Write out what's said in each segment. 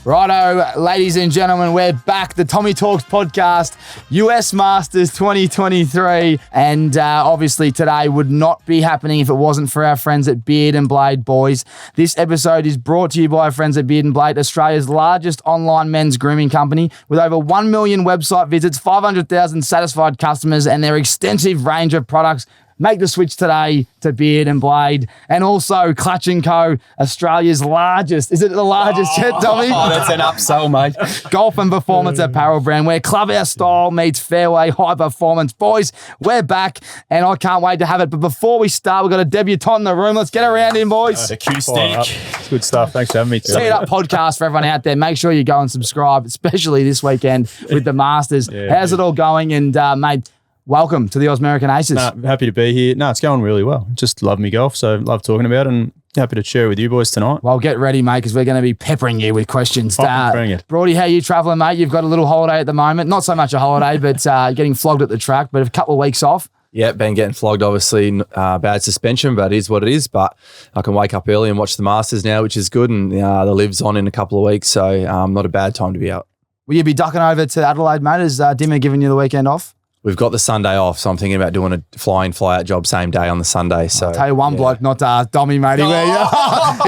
Righto, ladies and gentlemen, we're back. The Tommy Talks podcast, US Masters 2023. And obviously today would not be happening if it wasn't for our friends at Beard and Blade, boys. This episode is brought to you by our friends at Beard and Blade, Australia's largest online men's grooming company with over 1 million website visits, 500,000 satisfied customers, and their extensive range of products. Make the switch today to Beard and Blade. And also Clutch & Co, Australia's largest, is it the largest yet, Tommy? Oh, that's an upsell, mate. Golf and performance apparel brand where clubhouse style meets fairway high performance. Boys, we're back and I can't wait to have it. But before we start, we've got a debutant in the room. Let's get around in, boys. Acoustic. Good stuff. Thanks for having me. See it up podcast for everyone out there. Make sure you go and subscribe, especially this weekend with the Masters. How's it all going? And mate, welcome to the American Aces. Happy to be here. It's going really well. Just love me golf, so love talking about it and happy to share it with you boys tonight. Well, get ready, mate, because we're going to be peppering you with questions. Bring it. Brody, how you travelling, mate? You've got a little holiday at the moment. Not so much a holiday, but getting flogged at the track, but a couple of weeks off. Yeah, been getting flogged, obviously, bad suspension, but it is what it is. But I can wake up early and watch the Masters now, which is good, and the Live's on in a couple of weeks, so not a bad time to be out. Will you be ducking over to Adelaide, mate? Is Dimmer giving you the weekend off? We've got the Sunday off, so I'm thinking about doing a fly-in, fly-out job same day on the Sunday. So I'll tell you one bloke, not Dommy, mate.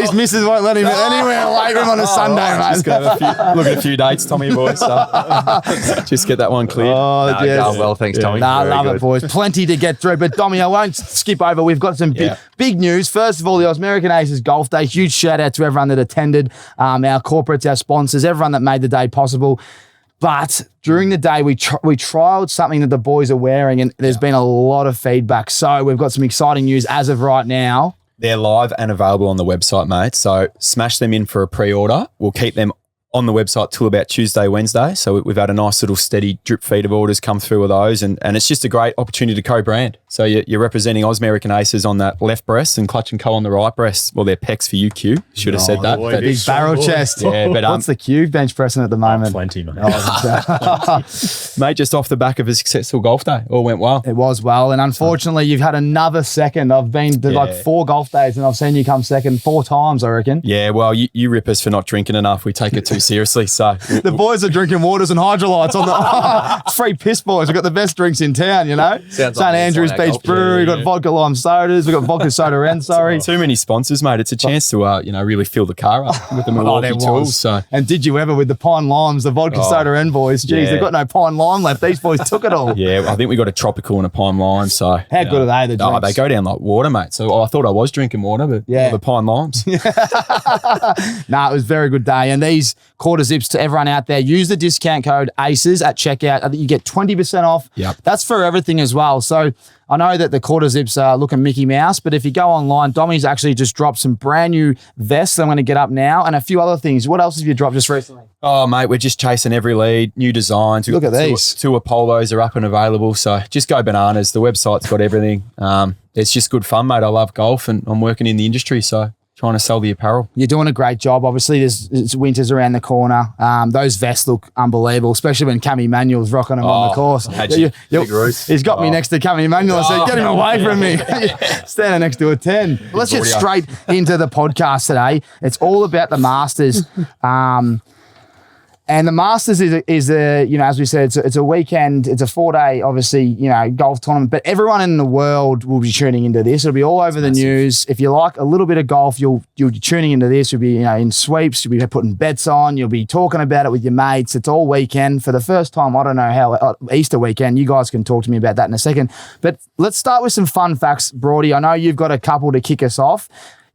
His missus won't let him anywhere away from him on a Sunday, mate. Just got look at a few dates, Tommy boys. So just get that one cleared. Going well, thanks, Tommy. Love it, boys. Plenty to get through. But Dommy, I won't skip over. We've got some big news. First of all, the American Aces Golf Day. Huge shout out to everyone that attended, our corporates, our sponsors, everyone that made the day possible. But during the day, we trialled something that the boys are wearing, and there's been a lot of feedback. So we've got some exciting news as of right now. They're live and available on the website, mate. So smash them in for a pre-order. We'll keep them on the website till about Tuesday, Wednesday. So we've had a nice little steady drip feed of orders come through with those. And it's just a great opportunity to co-brand. So you're representing American Aces on that left breast and Clutch & Co on the right breast. Well, they're pecs for you, Q. Should have said that. Boy, big barrel chest. Yeah, but what's the Q bench pressing at the moment? 20, mate. Mate, just off the back of a successful golf day. All went well. It was well. And unfortunately, you've had another second. I've been to like 4 golf days and I've seen you come second 4 times, I reckon. Yeah, well, you rip us for not drinking enough. We take it too seriously. So the boys are drinking waters and hydrolytes on the free piss, boys. We've got the best drinks in town, you know. St. Andrews Beach Brewery. We've got vodka lime sodas. We've got vodka soda and sorry. Too many sponsors, mate. It's a chance to really fill the car up with the Milwaukee tools. So. And did you ever with the pine limes, the vodka soda and boys? Geez, they've got no pine lime left. These boys took it all. Yeah, I think we got a tropical and a pine lime. So how good are they? The drinks? They go down like water, mate. So I thought I was drinking water, but the pine limes. It was a very good day. And these quarter zips to everyone out there, use the discount code ACES at checkout. I think you get 20% off. Yep. That's for everything as well. So I know that the quarter zips are looking Mickey Mouse, but if you go online, Dommy's actually just dropped some brand new vests I'm going to get up now and a few other things. What else have you dropped just recently? Oh, mate, we're just chasing every lead, new designs. Look at these. Two Apolos are up and available, so just go bananas. The website's got everything. It's just good fun, mate. I love golf and I'm working in the industry, so trying to sell the apparel. You're doing a great job. Obviously, it's winter's around the corner. Those vests look unbelievable, especially when Cammy Manuel's rocking them on the course. He's got me next to Cammy Manuel. I said, get him away from me. Standing next to a 10. Let's get straight into the podcast today. It's all about the Masters. And the Masters is a as we said, it's a weekend, it's a 4-day, obviously, golf tournament, but everyone in the world will be tuning into this. It'll be all over the news. If you like a little bit of golf, you'll be tuning into this. You'll be, in sweeps, you'll be putting bets on, you'll be talking about it with your mates. It's all weekend. For the first time, I don't know how, Easter weekend, you guys can talk to me about that in a second. But let's start with some fun facts, Brody. I know you've got a couple to kick us off.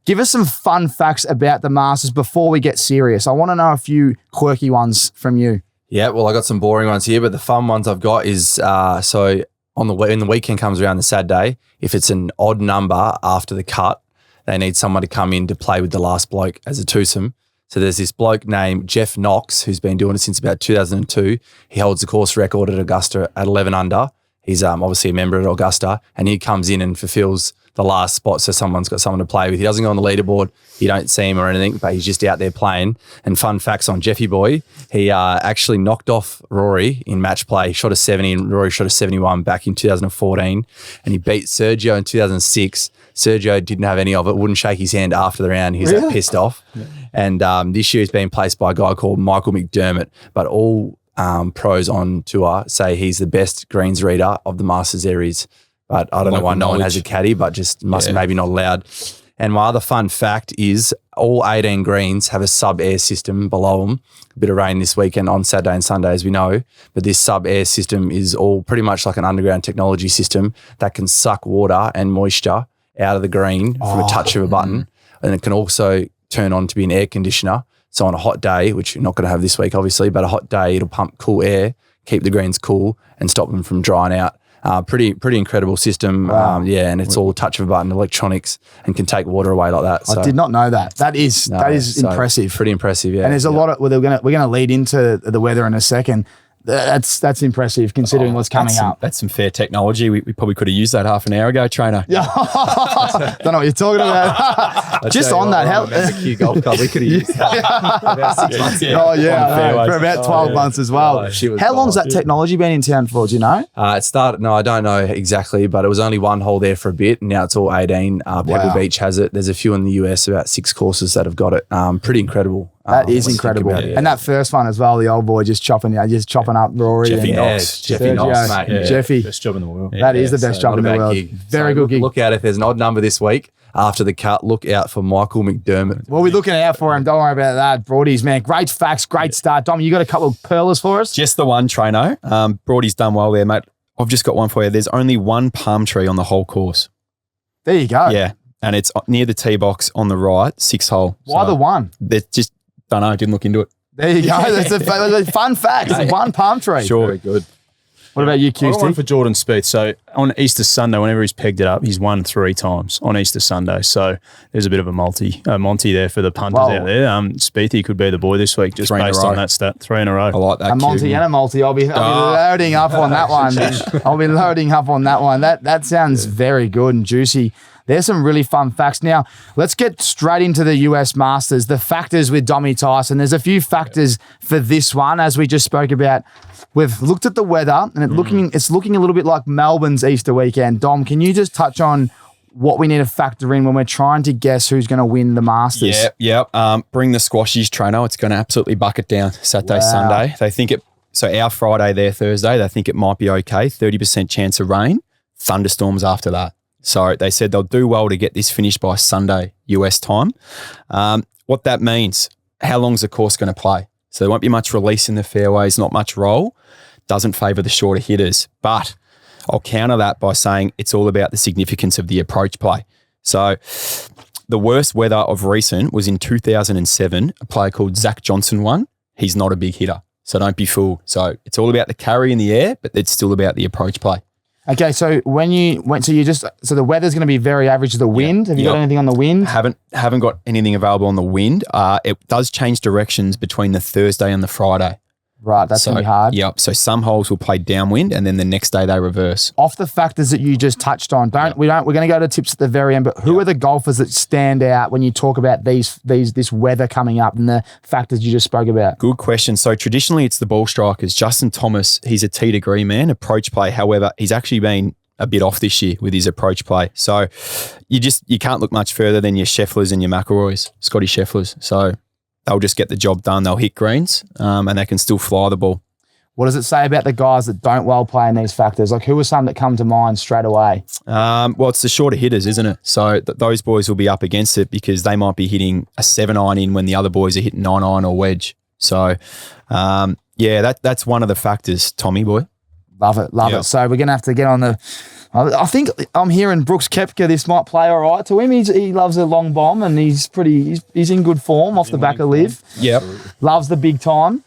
Give us some fun facts about the Masters before we get serious. I want to know a few quirky ones from you. Yeah, well, I got some boring ones here, but the fun ones I've got is so when the weekend comes around, the Saturday, if it's an odd number after the cut, they need someone to come in to play with the last bloke as a twosome. So there's this bloke named Jeff Knox who's been doing it since about 2002. He holds the course record at Augusta at 11 under. He's obviously a member at Augusta, and he comes in and fulfills the last spot, so someone's got someone to play with. He doesn't go on the leaderboard. You don't see him or anything, but he's just out there playing. And fun facts on Jeffy Boy, he actually knocked off Rory in match play, shot a 70, and Rory shot a 71 back in 2014, and he beat Sergio in 2006. Sergio didn't have any of it, wouldn't shake his hand after the round. He was that pissed off. Yeah. And this year he's been placed by a guy called Michael McDermott, but all pros on tour say he's the best greens reader of the Masters there is. But I don't know why no one has a caddy, but just maybe not allowed. And my other fun fact is all 18 greens have a sub-air system below them. A bit of rain this weekend on Saturday and Sunday, as we know. But this sub-air system is all pretty much like an underground technology system that can suck water and moisture out of the green from a touch of a button. And it can also turn on to be an air conditioner. So on a hot day, which you're not going to have this week, obviously, but a hot day, it'll pump cool air, keep the greens cool and stop them from drying out. Pretty incredible system. Wow. And it's all touch of a button, electronics, and can take water away like that. So, I did not know that. That is impressive. Pretty impressive, yeah. And there's a lot of we're gonna lead into the weather in a second. That's impressive considering what's coming up. That's some fair technology. We probably could have used that half an hour ago, trainer. Yeah, don't know what you're talking about. Just on that, how Q Golf Club, we could have used that about 6 months ago. Oh yeah, for about 12 months as well. How long's that technology been in town for? Do you know? It started. No, I don't know exactly, but it was only one hole there for a bit, and now it's all 18. Pebble Beach has it. There's a few in the US, about 6 courses that have got it. Pretty incredible. That is incredible. And that first one as well, the old boy just chopping up Rory. Jeffy and Knox. Jeffy Knox, mate. Yeah. Jeffy. Best job in the world. That is the best job in the world. Gig. Very good gig. Look out if there's an odd number this week. After the cut, look out for Michael McDermott. We'll be looking out for him. Don't worry about that. Brodys, man. Great facts, great start. Dom, you got a couple of pearlers for us? Just the one, trainer. Brody's done well there, mate. I've just got one for you. There's only one palm tree on the whole course. There you go. Yeah. And it's near the tee box on the right, 6-hole. Why the one? They're just, don't know, didn't look into it. There you go. That's a fun fact. It's one palm tree. Sure. Very good. What about you, I got one QC? for Jordan Spieth. So on Easter Sunday, whenever he's pegged it up, he's won 3 times on Easter Sunday. So there's a bit of a Monty there for the punters out there. Spiethy could be the boy this week, just 3 in a based row. on that stat. 3 in a row. I like that. A Monty and a multi. I'll be loading up on that one. I'll be loading up on that one. That sounds very good and juicy. There's some really fun facts. Now, let's get straight into the US Masters, the factors with Dommy Tyson. There's a few factors for this one, as we just spoke about. We've looked at the weather, and it's looking a little bit like Melbourne's Easter weekend. Dom, can you just touch on what we need to factor in when we're trying to guess who's going to win the Masters? Yeah. Bring the squashies, trainer. It's going to absolutely bucket down Saturday, Sunday. They think it. So our Friday, their Thursday, they think it might be okay. 30% chance of rain, thunderstorms after that. So they said they'll do well to get this finished by Sunday, US time. What that means, how long's the course going to play? So there won't be much release in the fairways, not much roll. Doesn't favour the shorter hitters. But I'll counter that by saying it's all about the significance of the approach play. So the worst weather of recent was in 2007, a player called Zach Johnson won. He's not a big hitter, so don't be fooled. So it's all about the carry in the air, but it's still about the approach play. Okay, so when you went, so the weather's going to be very average to the wind. Have you got anything on the wind? Haven't got anything available on the wind. It does change directions between the Thursday and the Friday. Right, that's going to be hard. Yep. So some holes will play downwind, and then the next day they reverse. Off the factors that you just touched on, we're going to go to tips at the very end. But who are the golfers that stand out when you talk about this weather coming up and the factors you just spoke about? Good question. So traditionally, it's the ball strikers. Justin Thomas, he's a tee degree man, approach play. However, he's actually been a bit off this year with his approach play. So you can't look much further than your Schefflers and your McIlroys, Scotty Schefflers. So they'll just get the job done. They'll hit greens and they can still fly the ball. What does it say about the guys that don't well play in these factors? Like, who are some that come to mind straight away? Well, it's the shorter hitters, isn't it? So those boys will be up against it because they might be hitting a 7-iron in when the other boys are hitting 9-iron or wedge. So, that's one of the factors, Tommy boy. Love it. So we're going to have to get on the... I think I'm hearing Brooks Koepka, this might play all right to him. He loves a long bomb and he's in good form off the back of Liv. Yep. Loves the big time.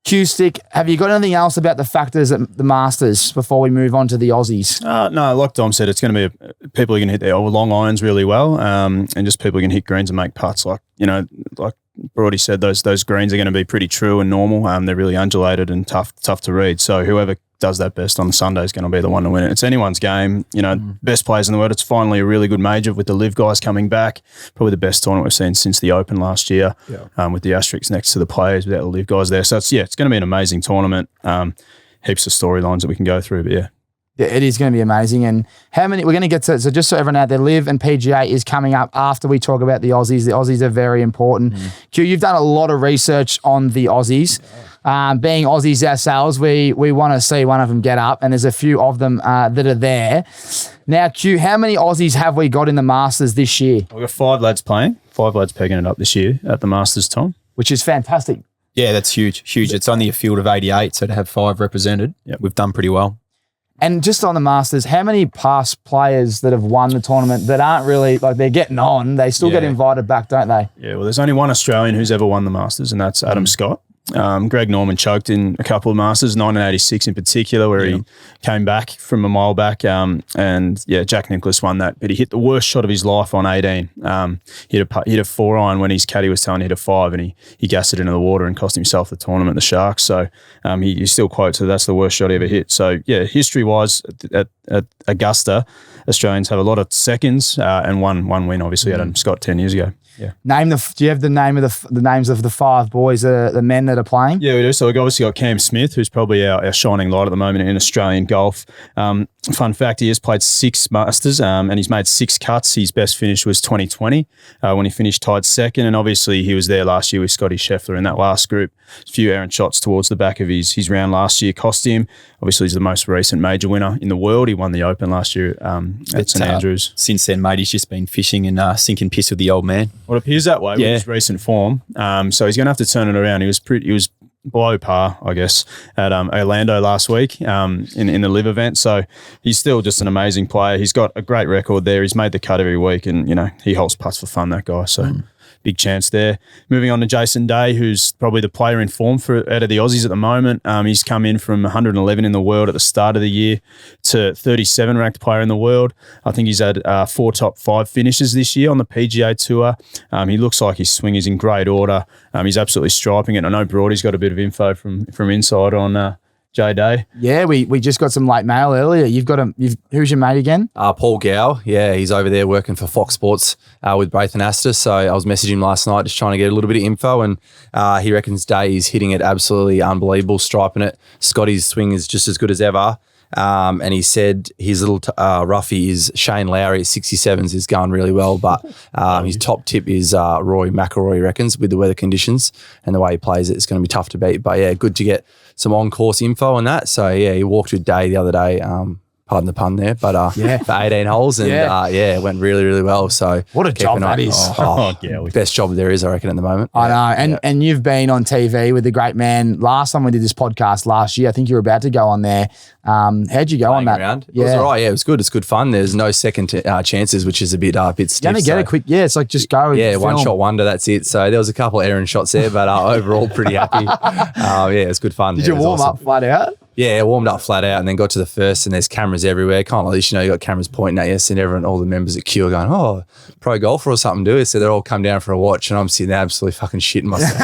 Q-Stick, have you got anything else about the factors at the Masters before we move on to the Aussies? No, like Dom said, it's going to be people who can hit their long irons really well, and just people who can hit greens and make putts. Like Brodie said, those greens are going to be pretty true and normal. They're really undulated and tough to read. So whoever does that best on Sunday is going to be the one to win it. It's anyone's game. Best players in the world. It's finally a really good major with the live guys coming back. Probably the best tournament we've seen since the Open last year, with the asterisks next to the players without the live guys there. So it's going to be an amazing tournament. Heaps of storylines that we can go through, but yeah. Yeah, it is going to be amazing. And how many, we're going to get to, so just so everyone out there, Live and PGA is coming up after we talk about the Aussies. The Aussies are very important. Q, you've done a lot of research on the Aussies. Being Aussies ourselves, we want to see one of them get up, and there's a few of them that are there. Now, Q, how many Aussies have we got in the Masters this year? We've got 5 lads playing, 5 lads pegging it up this year at the Masters, Tom. Which is fantastic. Yeah, that's huge. It's only a field of 88, so to have 5 represented, we've done pretty well. And just on the Masters, how many past players that have won the tournament that aren't really, like, they're getting on, they still get invited back, don't they? Yeah, well, there's only one Australian who's ever won the Masters, and that's Adam Scott. Greg Norman choked in a couple of Masters, 1986 in particular, where he came back from a mile back. And Jack Nicklaus won that, but he hit the worst shot of his life on 18. He hit a 4-iron when his caddy was telling him to hit a 5, and he gassed it into the water and cost himself the tournament, the Sharks. So he still quotes that that's the worst shot he ever hit. So history-wise, at Augusta, Australians have a lot of seconds and one win, obviously, Adam Scott 10 years ago. Yeah. Do you have the names of the 5 boys, the men that are playing? Yeah, we do. So we've obviously got Cam Smith, who's probably our shining light at the moment in Australian golf. Fun fact, he has played 6 Masters and he's made 6 cuts. His best finish was 2020 when he finished tied second. And obviously he was there last year with Scotty Scheffler in that last group. A few errant shots towards the back of his round last year cost him. Obviously he's the most recent major winner in the world. He won the Open last year at St Andrews. Since then, mate, he's just been fishing and sinking piss with the old man. Well, it appears that way with his recent form. So he's going to have to turn it around. He was below par, I guess, at Orlando last week in the live event. So he's still just an amazing player. He's got a great record there. He's made the cut every week, and he holds putts for fun, that guy. So big chance there. Moving on to Jason Day, who's probably the player in form out of the Aussies at the moment. He's come in from 111 in the world at the start of the year to 37 ranked player in the world. I think he's had 4 top 5 finishes this year on the PGA Tour. He looks like his swing is in great order. He's absolutely striping it. I know Brodys got a bit of info from inside on Jay Day. Yeah, we just got some late mail earlier. Who's your mate again? Paul Gow. Yeah, he's over there working for Fox Sports with Braith and Astor. So I was messaging him last night just trying to get a little bit of info, and he reckons Day is hitting it absolutely unbelievable, striping it. Scotty's swing is just as good as ever. And he said his little roughie is Shane Lowry at 67s is going really well, but his top tip is Rory McIlroy, he reckons, with the weather conditions and the way he plays it, it's going to be tough to beat. But yeah, good to get some on-course info on that. So yeah, he walked with Day the other day. Pardon the pun there, but for 18 holes, and it went really, really well. So what a job that is! Best job there is, I reckon, at the moment. I know, and you've been on TV with the great man. Last time we did this podcast last year, I think you were about to go on there. How'd you go on that? Around? Yeah. It was all right. Yeah, it was good. It's good fun. There's no second chances, which is a bit stiff. You only get a quick. Yeah, it's like just go. Yeah, one shot wonder. That's it. So there was a couple of errant shots there, but overall pretty happy. It's good fun. Did you warm up flat out? Yeah, warmed up flat out and then got to the first, and there's cameras everywhere. Kind of like this, you got cameras pointing at you, and everyone, all the members at Q are going, "Oh, pro golfer or something, do it." So they're all come down for a watch, and I'm sitting there absolutely fucking shitting myself.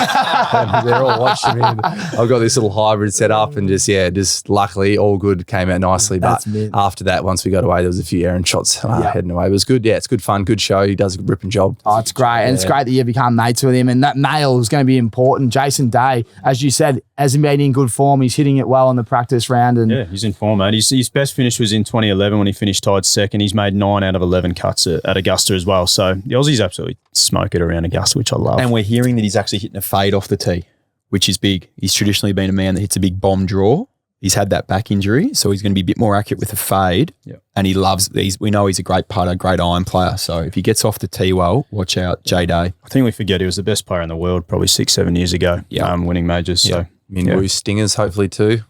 They're all watching me. I've got this little hybrid set up, and just luckily all good, came out nicely. But after that, once we got away, there was a few errant shots heading away. It was good. Yeah, it's good fun, good show. He does a ripping job. Oh, it's great, and it's great that you become mates with him. And that male is going to be important. Jason Day, as you said, hasn't been in good form. He's hitting it well in the practice round, and he's in form, mate. His best finish was in 2011 when he finished tied second. He's made 9 out of 11 cuts at Augusta as well. So the Aussies absolutely smoke it around Augusta, which I love. And we're hearing that he's actually hitting a fade off the tee, which is big. He's traditionally been a man that hits a big bomb draw. He's had that back injury, so he's going to be a bit more accurate with a fade. Yep. And he loves these. We know he's a great putter, great iron player. So if he gets off the tee well, watch out, Jay Day. I think we forget he was the best player in the world probably 6-7 years ago, winning majors. Yep. So Min Stingers hopefully too.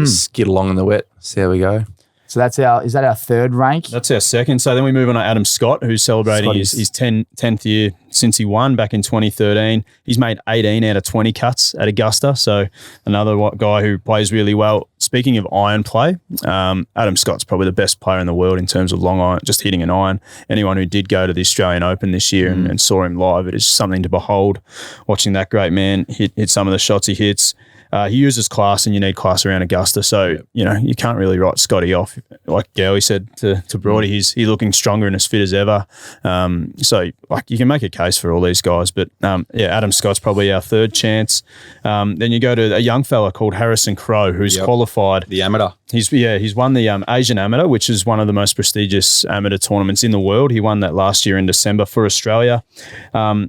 Skid along in the wet. See how we go. So is that our third rank? That's our second. So then we move on to Adam Scott, who's celebrating his 10th year since he won back in 2013. He's made 18 out of 20 cuts at Augusta. So another guy who plays really well. Speaking of iron play, Adam Scott's probably the best player in the world in terms of long iron, just hitting an iron. Anyone who did go to the Australian Open this year and saw him live, it is something to behold. Watching that great man hit some of the shots he hits. he uses class, and you need class around Augusta. So, you can't really write Scotty off. Like Gowie said to Brody, he's looking stronger and as fit as ever. So, like, you can make a case for all these guys. But, Adam Scott's probably our third chance. Then you go to a young fella called Harrison Crowe, who's qualified. The amateur. He's won the Asian Amateur, which is one of the most prestigious amateur tournaments in the world. He won that last year in December for Australia.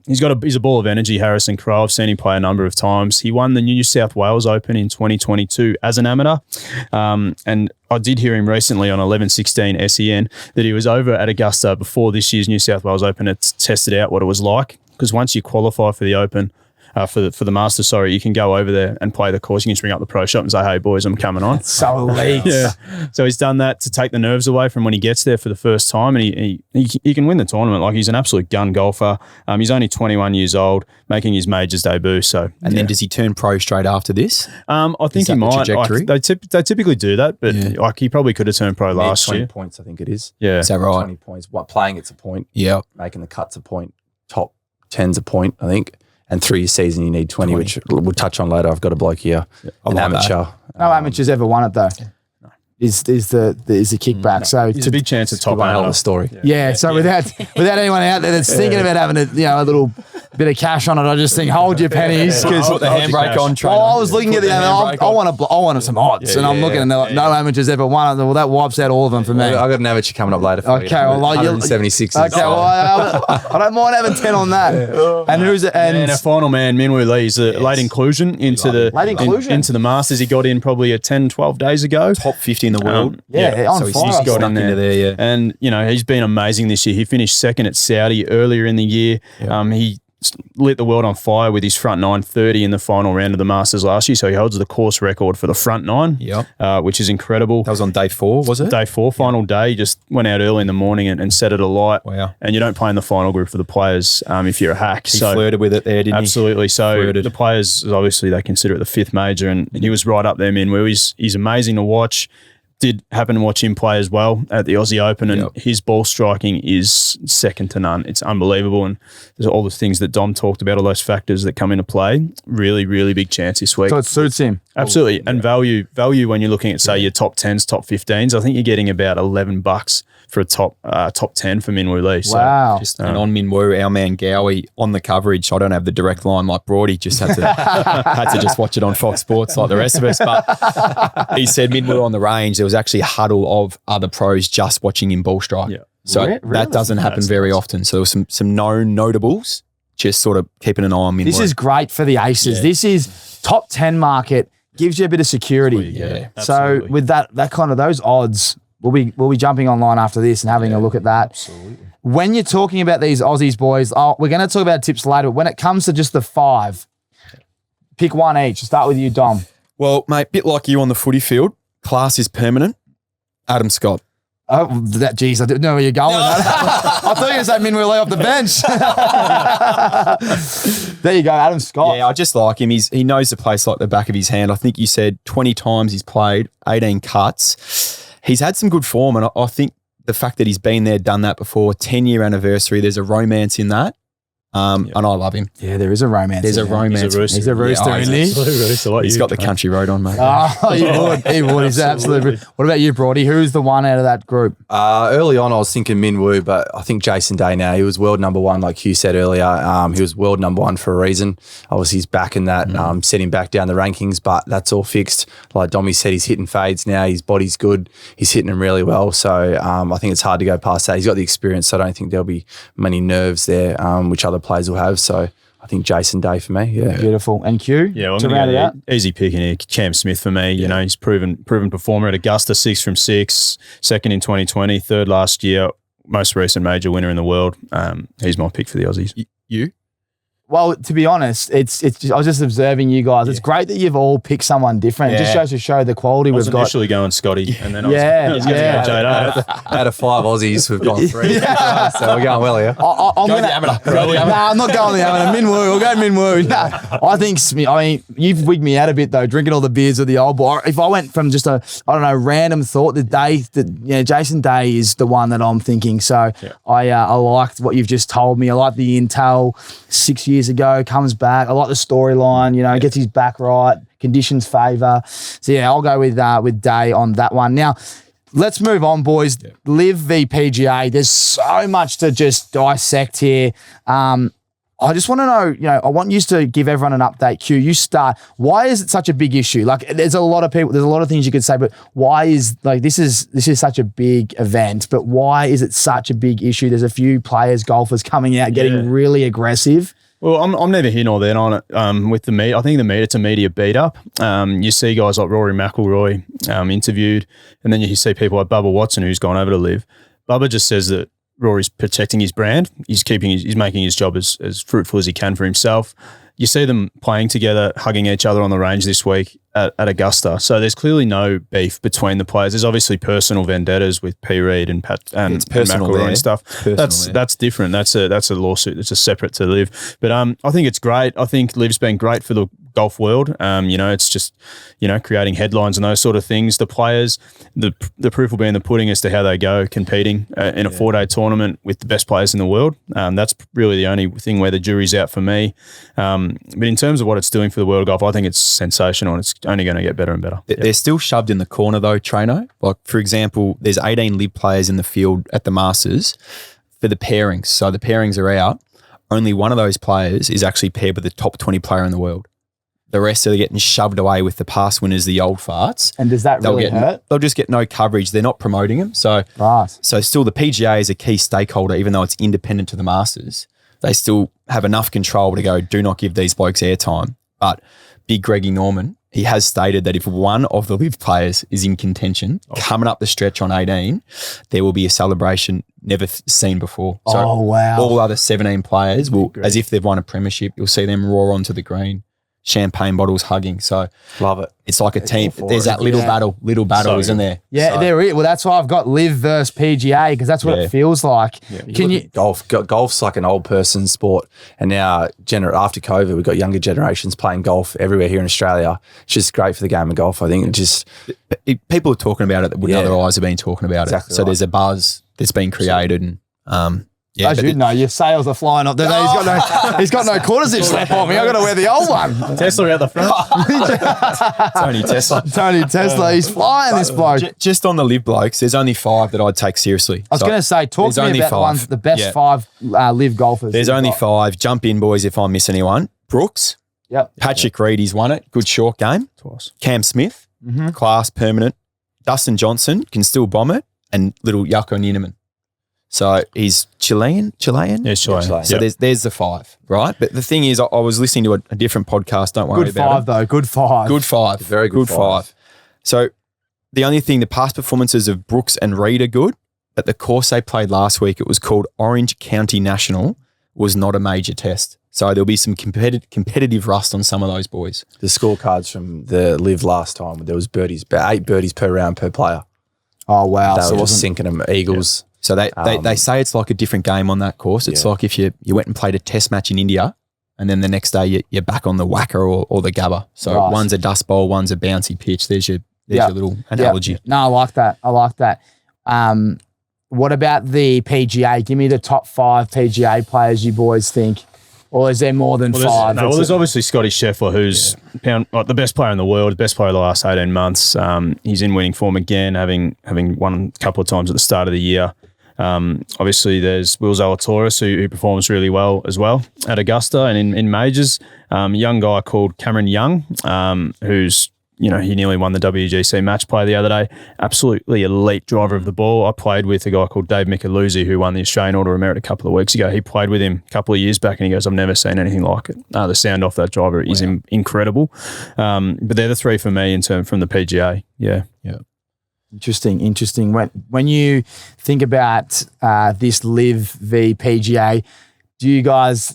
He's a ball of energy, Harrison Crowe. I've seen him play a number of times. He won the New South Wales Open in 2022 as an amateur. And I did hear him recently on 11:16 SEN that he was over at Augusta before this year's New South Wales Open. It's tested out what it was like, because once you qualify for the Open, for the Masters, you can go over there and play the course. You can just ring up the pro shop and say, "Hey boys, I'm coming on." So elite. So he's done that to take the nerves away from when he gets there for the first time, and he can win the tournament. Like, he's an absolute gun golfer. He's only 21 years old, making his majors debut. So, then does he turn pro straight after this? I think he might. They typically do that, but like, he probably could have turned pro last 20 year. points, I think it is. Yeah, is that right? 20 points. What, playing it's a point. Yeah, making the cuts a point. Top 10's a point, I think. And 3 year season, you need 20, which we'll touch on later. I've got a bloke here, an amateur. No amateurs ever won it though. Is the kickback. So he's a big chance at top hell of a story. So without anyone out there that's thinking about having a little bit of cash on it, I just think hold your pennies, because put the handbrake on. I was looking at the I want some odds, and I'm looking and they're like, no amateurs ever won it. Well, that wipes out all of them for me. I got an amateur coming up later. For okay, well, 176. Okay, well, I don't mind having 10 on that. And who's it? And our final man, Minwoo Lee, is a late inclusion into the Masters. He got in probably 10, 12 days ago. Top 50 in the world. On so fire. He's got in there. And, he's been amazing this year. He finished second at Saudi earlier in the year. He lit the world on fire with his front 930 in the final round of the Masters last year. So he holds the course record for the front nine, which is incredible. That was on day 4, was it? Day 4, final day. He just went out early in the morning and set it alight. Wow. And you don't play in the final group for the players if you're a hack. He flirted with it there, didn't he? Absolutely. So the players, obviously, they consider it the 5th major, and he was right up there, Minwoo. He's amazing to watch. Did happen to watch him play as well at the Aussie Open, and his ball striking is second to none. It's unbelievable, and there's all the things that Dom talked about, all those factors that come into play. Really, really big chance this week. So it suits him. Absolutely. And value when you're looking at, say, your top 10s, top 15s, I think you're getting about $11 for a top 10 for Minwoo Lee. So, wow. And on Minwoo, our man Gowie on the coverage. I don't have the direct line like Brody, just had to just watch it on Fox Sports like the rest of us. But he said Minwoo on the range, there was actually a huddle of other pros just watching him ball strike. Yeah. So that doesn't happen very often. So there were some known notables just sort of keeping an eye on Minwoo. This is great for the aces. This is top 10 market, gives you a bit of security. Yeah, so with that kind of those odds, we'll be jumping online after this and having a look at that. Absolutely. When you're talking about these Aussies, boys, we're going to talk about tips later, but when it comes to just the 5, pick one each. I'll start with you, Dom. Well, mate, bit like you on the footy field, class is permanent. Adam Scott. Oh, geez, I didn't know where you're going with that. I thought you were going to say Minwoo Lee off the bench. There you go, Adam Scott. Yeah, I just like him. He knows the place like the back of his hand. I think you said 20 times he's played, 18 cuts. He's had some good form, and I think the fact that he's been there, done that before, 10-year anniversary, there's a romance in that. And I love him. Yeah, there is a romance. There's a romance. He's a rooster, isn't he? He's got the country road on, mate. He would. He's absolutely. What about you, Brody? Who's the one out of that group? Early on, I was thinking Minwoo, but I think Jason Day now. He was world number 1, like Hugh said earlier. He was world number 1 for a reason. Obviously, he's back in that, set him back down the rankings, but that's all fixed. Like Dommy said, he's hitting fades now. His body's good. He's hitting them really well. So I think it's hard to go past that. He's got the experience, so I don't think there'll be many nerves there, which other players will have. So I think Jason Day for me. Yeah. Beautiful. And Q? Yeah, well, I'm going to go easy pick in here. Cam Smith for me. You know, he's proven performer at Augusta, 6 from 6, second in 2020, third last year, most recent major winner in the world. He's my pick for the Aussies. You? Well, to be honest, it's just, I was just observing you guys. It's great that you've all picked someone different. It just goes to show the quality we've got. I was initially going Scotty, and then I was going out of 5 Aussies, we've gone 3. So we're going well here. I'm going to I'm not going the amateur. Minwoo. We'll go Minwoo. Nah, I think Smith. I mean, you've wigged me out a bit though, drinking all the beers with the old boy. If I went from just random thought, Jason Day is the one that I'm thinking. So I liked what you've just told me. I like the intel. 6 years years ago, comes back. I like the storyline, gets his back right, conditions favour. So, yeah, I'll go with Day on that one. Now, let's move on, boys. Yeah. Live v PGA. There's so much to just dissect here. I just want to know, I want you to give everyone an update. Q, you start. Why is it such a big issue? Like, there's a lot of people, there's a lot of things you could say, but why is, this is such a big event, but why is it such a big issue? There's a few players, golfers coming out, getting really aggressive. Well, I'm neither here nor there on it with the meet. I think the meet, it's a media beat up. You see guys like Rory McIlroy interviewed, and then you see people like Bubba Watson, who's gone over to Live. Bubba just says that Rory's protecting his brand. He's making his job as fruitful as he can for himself. You see them playing together, hugging each other on the range this week at Augusta. So there's clearly no beef between the players. There's obviously personal vendettas with P. Reid and Pat and McIlroy and stuff. That's different. That's a lawsuit. That's a separate to Live. But I think it's great. I think Live's been great for the golf world. It's just creating headlines and those sort of things. The players, the proof will be in the pudding as to how they go competing in a 4-day tournament with the best players in the world. That's really the only thing where the jury's out for me. But in terms of what it's doing for the world of golf, I think it's sensational and it's only going to get better and better. They're still shoved in the corner though, Traino. Like, for example, there's 18 Live players in the field at the Masters for the pairings. So the pairings are out. Only one of those players is actually paired with the top 20 player in the world. The rest are getting shoved away with the past winners, the old farts. And does that really hurt? They'll just get no coverage. They're not promoting them. So, so still the PGA is a key stakeholder, even though it's independent to the Masters. They still have enough control to go, do not give these blokes airtime. But big Greggy Norman, he has stated that if one of the Live players is in contention, coming up the stretch on 18, there will be a celebration never seen before. So all other 17 players will, as if they've won a premiership, you'll see them roar onto the green. Champagne bottles hugging. So love it. It's like a team. There's that little battle, isn't there? Yeah, there is. Well, that's why I've got Live versus PGA because that's what it feels like. Yeah. Golf's like an old person sport, and now after COVID, we've got younger generations playing golf everywhere here in Australia. It's just great for the game of golf. I think people are talking about it that wouldn't otherwise have been talking about it. So there's a buzz that's been created, and as you know, your sales are flying up. He's got no quarter zip slap on me. I've got to wear the old one. Tesla out the front. Tony Tesla. He's flying, this bloke. Just on the Live blokes, there's only 5 that I'd take seriously. I was going to say, talk to me about the best 5 Live golfers. There's only 5. Jump in, boys, if I miss anyone. Brooks. Yep. Patrick Reed, he's won it. Good short game. Twice. Cam Smith. Class, permanent. Dustin Johnson can still bomb it. And little Jaco Niemann. So he's Chilean? Yeah, Chilean. So there's the 5, right? But the thing is, I was listening to a different podcast. Don't worry about it. Good 5. Good 5. Very good 5. So the only thing, the past performances of Brooks and Reed are good, but the course they played last week, it was called Orange County National, was not a major test. So there'll be some competitive rust on some of those boys. The scorecards from the Live last time, there was 8 birdies per round per player. Oh, wow. They were just sinking them. Eagles. Yeah. So they say it's like a different game on that course. It's like if you went and played a test match in India and then the next day you're back on the Wacker or the Gabba. So one's a dust bowl, one's a bouncy pitch. There's your little analogy. No, I like that. What about the PGA? Give me the top 5 PGA players you boys think. Or is there more than 5? There's obviously Scotty Scheffler, who's the best player in the world, the best player of the last 18 months. He's in winning form again, having won a couple of times at the start of the year. Obviously, there's Will Zalatoris, who performs really well as well at Augusta and in majors. A young guy called Cameron Young, who's he nearly won the WGC match play the other day. Absolutely elite driver of the ball. I played with a guy called Dave Micheluzzi who won the Australian Order of Merit a couple of weeks ago. He played with him a couple of years back and he goes, I've never seen anything like it. The sound off that driver is incredible. But they're the 3 for me from the PGA. Yeah. Interesting. When you think about this Live v PGA, do you guys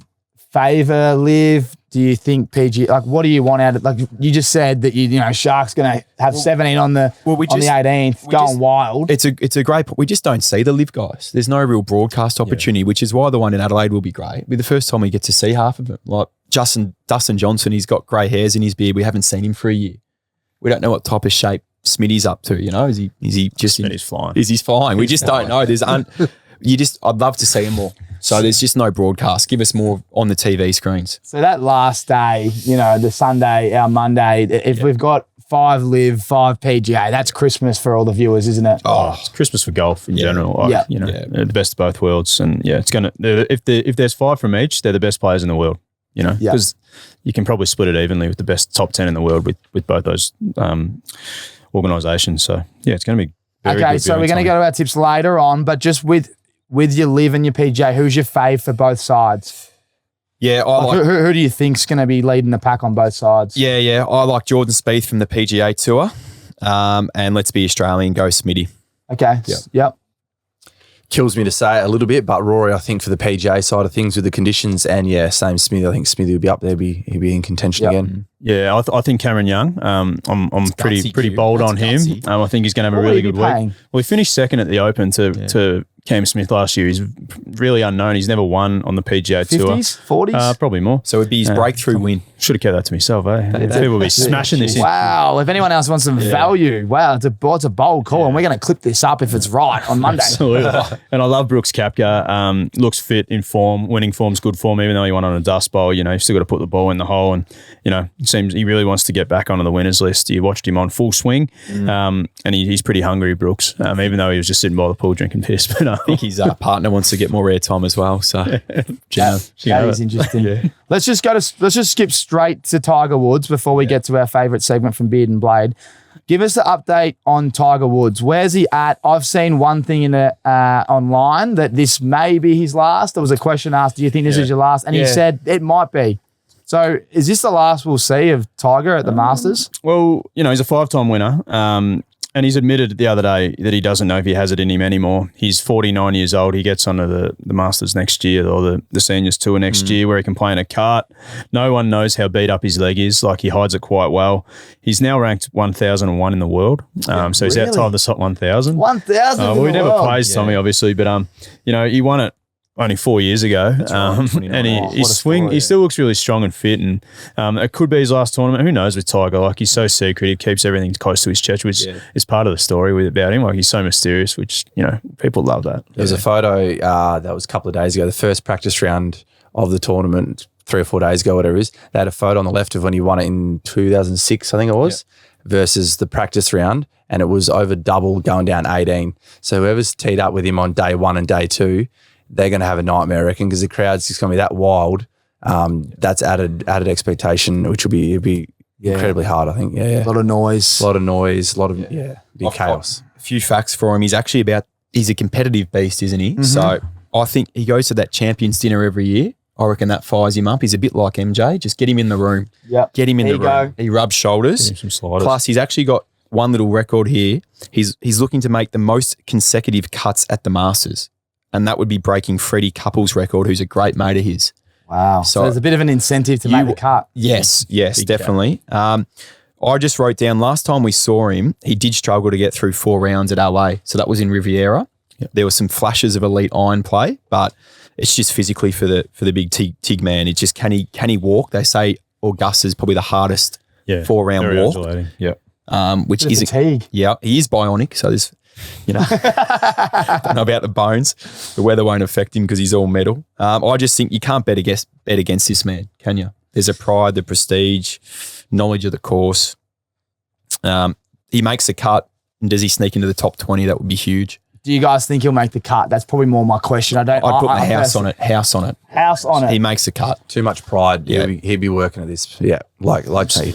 favour Live? Do you think PGA, like, what do you want out of, like, you just said that Shark's going to have 17 on the 18th, going wild. It's a great point. We just don't see the Live guys. There's no real broadcast opportunity, which is why the one in Adelaide will be great. It'll be the first time we get to see half of them. Like Dustin Johnson, he's got grey hairs in his beard. We haven't seen him for a year. We don't know what type of shape Smitty's up to, Is he just Smitty's flying. Is he flying? We just don't know. I'd love to see him more. So there's just no broadcast. Give us more on the TV screens. So that last day, the Sunday, our Monday, if we've got 5 live, 5 PGA, that's Christmas for all the viewers, isn't it? Oh, it's Christmas for golf in general. Like, the best of both worlds. And it's going to, if there's 5 from each, they're the best players in the world, because you can probably split it evenly with the best top 10 in the world with both those organisations. So, it's going to be very okay, good so we're going to go to our tips later on, but just with your live and your PGA, who's your fave for both sides? Yeah, who do you think's going to be leading the pack on both sides? Yeah. I like Jordan Spieth from the PGA Tour. And let's be Australian, go Smitty. Okay. Yep. Kills me to say it a little bit, but Rory, I think for the PGA side of things with the conditions, and same Smithy. I think Smithy will be up there. He'll be in contention again. Yeah, I think Cameron Young. I'm pretty bold on him. I think he's going to have a really good week. Well, he finished second at the Open to Cam Smith last year. He's really unknown. He's never won on the PGA Tour. 50s, 40s? Probably more. So it'd be his breakthrough win. Should have kept that to myself, eh? People will be smashing this in. Wow. If anyone else wants some value, wow, it's a bold call, and we're going to clip this up if it's right on Monday. Absolutely. And I love Brooks Koepka. Looks fit, in form. Winning form's good form, even though he won on a dust bowl. You've still got to put the ball in the hole, and it seems he really wants to get back onto the winners list. You watched him on full swing, and he's pretty hungry, Brooks, even though he was just sitting by the pool drinking piss. But I think his partner wants to get more airtime as well. So that is interesting. Let's just skip straight to Tiger Woods before we get to our favourite segment from Beard and Blade. Give us the update on Tiger Woods. Where's he at? I've seen one thing in online that this may be his last. There was a question asked, do you think this is your last? And he said it might be. So is this the last we'll see of Tiger at the Masters? Well, he's a 5-time winner. And he's admitted the other day that he doesn't know if he has it in him anymore. He's 49 years old. He gets onto the Masters next year, or the Seniors Tour next year, where he can play in a cart. No one knows how beat up his leg is. Like, he hides it quite well. He's now ranked 1,001 in the world. So he's outside the top 1,000. 1,000 we never praised Tommy, obviously, but he won it only 4 years ago. And his swing, he still looks really strong and fit. And it could be his last tournament. Who knows with Tiger? Like, he's so secret. He keeps everything close to his chest, which is part of the story about him. Like, he's so mysterious, which, people love that. There was a photo that was a couple of days ago, the first practice round of the tournament, 3 or 4 days ago, whatever it is. They had a photo on the left of when he won it in 2006, I think it was, versus the practice round. And it was over double going down 18. So whoever's teed up with him on day 1 and day 2, they're going to have a nightmare, I reckon, because the crowd's just going to be that wild. That's added expectation, which will be incredibly hard, I think. Yeah. A lot of noise. Big chaos. A few facts for him. He's a competitive beast, isn't he? Mm-hmm. So I think he goes to that Champions dinner every year. I reckon that fires him up. He's a bit like MJ. Just get him in the room. Yep. Get him in the room. He rubs shoulders. Some sliders. Plus, he's actually got one little record here. He's looking to make the most consecutive cuts at the Masters. And that would be breaking Freddie Couples' record, who's a great mate of his. Wow. So there's a bit of an incentive to make the cut. Yes, definitely. I just wrote down last time we saw him, he did struggle to get through 4 rounds at LA. So that was in Riviera. Yep. There were some flashes of elite iron play, but it's just physically for the big Tig man. It's just can he walk? They say Augusta's probably the hardest 4-round walk. Yeah. Which is Teague. Yeah, he is bionic. So there's don't know about the bones. The weather won't affect him because he's all metal. I just think you can't bet against this man, can you? There's a pride, the prestige, knowledge of the course. He makes the cut, and does he sneak into the top 20? That would be huge. Do you guys think he'll make the cut? That's probably more my question. I'd put my house on it. House on it. He makes the cut. Too much pride. Yeah. He'd be working at this. Yeah, like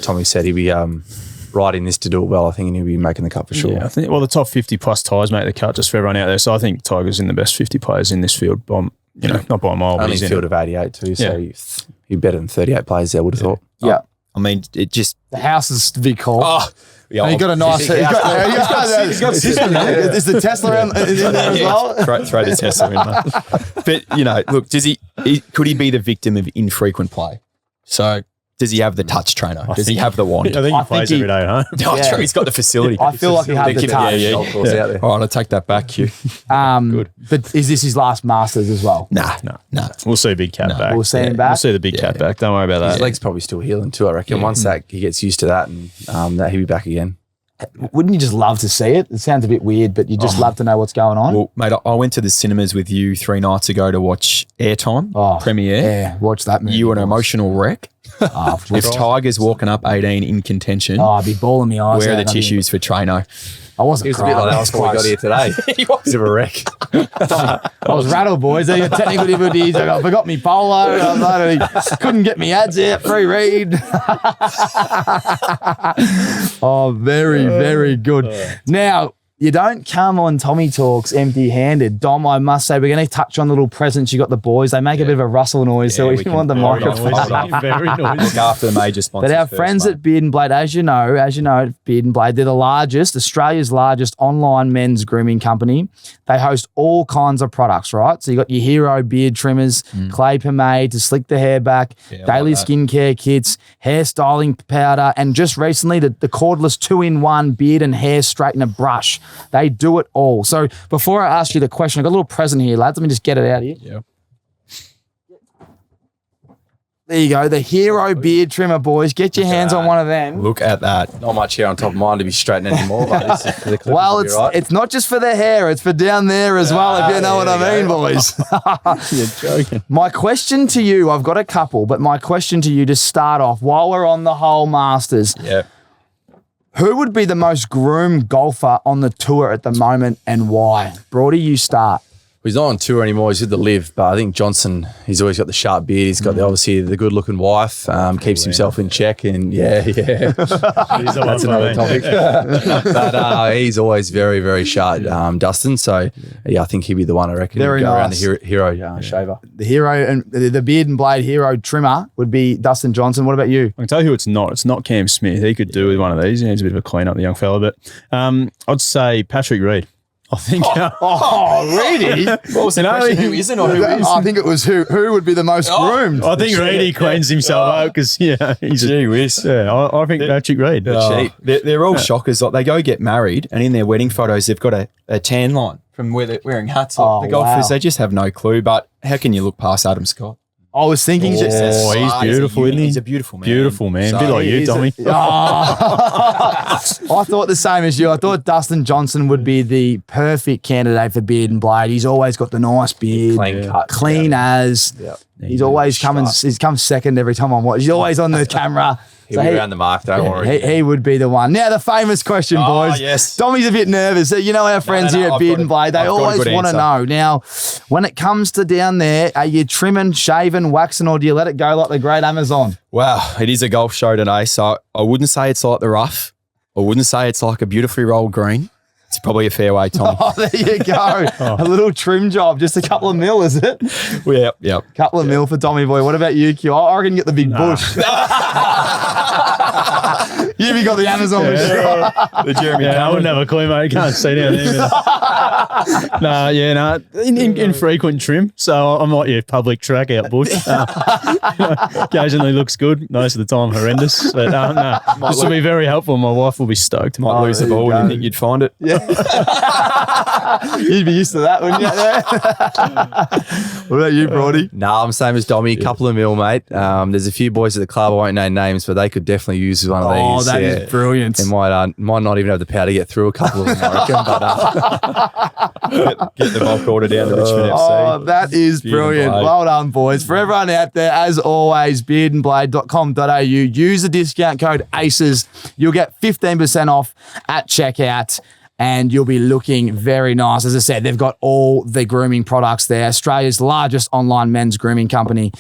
Tommy said, he'd be riding this to do it well, I think, and he'll be making the cut for sure. Yeah, I think, the top 50 plus ties make the cut just for everyone out there. So I think Tiger's in the best 50 players in this field, not by a mile. Only but a field of 88 too, so you're better than 38 players there, I would have thought. Yeah. I mean, it just... The house is the big call. Oh, yeah. He got a nice... Is the Tesla in there as well? Throw the Tesla in there. But, look, could he be the victim of infrequent play? So... Does he have the touch trainer? Does he have the wand? I think he plays every day, huh? True. He's got the facility. I feel like he has the touch. Out there. All right, I'll take that back, Q. Good. But is this his last Masters as well? Nah. We'll see Big Cat back. We'll see him back? We'll see the Big Cat back. Don't worry about that. His leg's probably still healing too, I reckon. Once he gets used to that, and that he'll be back again. Wouldn't you just love to see it? It sounds a bit weird, but you just love to know what's going on. Well, mate, I went to the cinemas with you 3 nights ago to watch Airtime premiere. Yeah, watch that movie. You were an emotional wreck. If Tiger's walking up 18 in contention, I'd be bawling my eyes where are out. the tissues for Trano? I wasn't He was a crying. bit like that I was before we got here today. He was a bit of a wreck. I was rattled, boys. They got technical difficulties. I forgot me polo. I couldn't get me ads out. Free read. Very good. Now, you don't come on Tommy Talks empty-handed. Dom, I must say, we're going to touch on the little presents you got the boys. They make a bit of a rustle noise, so we want the microphone. Very noisy. Look after the major sponsors. But our first, friends mate. at Beard and Blade, as you know, Beard and Blade, they're the largest, Australia's largest online men's grooming company. They host all kinds of products, right? So you got your hero beard trimmers, clay pomade to slick the hair back, daily skincare kits, hairstyling powder, and just recently the cordless 2-in-1 beard and hair straightener brush. They do it all. So before I ask you the question, I've got a little present here, lads. Let me just get it out here. Yeah. There you go. The Hero Beard Trimmer, boys. Get your hands on one of them. Look at that. Not much hair on top of mine to be straightened anymore. But this is for the clippers, Well, will be right. it's not just for the hair. It's for down there as well, if you know what I mean, boys. You're joking. My question to you, I've got a couple, but my question to you to start off, while we're on the whole Masters, Yeah. who would be the most groomed golfer on the tour at the moment and why? Brody, you start. He's not on tour anymore. He's with the Live, but I think Johnson, he's always got the sharp beard. He's got obviously the good-looking wife. Keeps himself in check, and that's another topic. But he's always very, very sharp, Dustin. So I think he'd be the one I reckon. Very go nice. around the hero shaver. The Hero and the Beard and Blade Hero Trimmer would be Dustin Johnson. What about you? I can tell you who it's not. It's not Cam Smith. He could do with one of these. He needs a bit of a clean up, the young fella. But I'd say Patrick Reed. I think. Reedy? What was the question? Who isn't or who is? I think it was who would be the most groomed. I think Reedy cleans himself up because he's Gee whiz. I think Patrick Reed. They're all shockers. Like they go get married, and in their wedding photos, they've got a tan line from where they're wearing hats. Like the golfers, they just have no clue. But how can you look past Adam Scott? I was thinking he's beautiful, isn't he? He's a beautiful man. Beautiful man. So a bit like you, Tommy. I thought the same as you. I thought Dustin Johnson would be the perfect candidate for Beard and Blade. He's always got the nice beard. Clean cut. Clean as. Yep. He's always he's come second every time I'm watching. He's always on the camera. He'll be around the mark, don't worry. He would be the one. Now, the famous question, boys. Yes. Tommy's a bit nervous. So, you know our friends here at I've Beard got and Blade, they I've got a always good want to answer. know. Now, when it comes to down there, are you trimming, shaving, waxing, or do you let it go like the great Amazon? Wow, it is a golf show today, so I wouldn't say it's like the rough. I wouldn't say it's like a beautifully rolled green. It's probably a fairway, Tom. Oh, there you go. A little trim job, just a couple of mil, is it? Yep. Couple of mil for Tommy Boy. What about you, Q? I reckon you get the big bush. You've got the Amazon for sure. The Jeremy I wouldn't have a clue, mate. You can't see down there. Infrequent trim. So I'm like your public track out bush. Occasionally looks good. Most of the time horrendous. But this will be very helpful. My wife will be stoked. Might lose the there you ball and go. you think you'd find it. Yeah. You'd be used to that, wouldn't you? What about you, Brody? I'm same as Dommy. Couple of mil, mate. There's a few boys at the club. I won't name names, but they could definitely use one of these. Oh, that is brilliant. They might not even have the power to get through a couple of them, I reckon. But Get the bulk order down to Richmond FC. Oh, that is Beard and brilliant. Blade. Well done, boys. For everyone out there, as always, beardandblade.com.au. Use the discount code ACES. You'll get 15% off at checkout. And you'll be looking very nice. As I said, they've got all the grooming products there. Australia's largest online men's grooming company.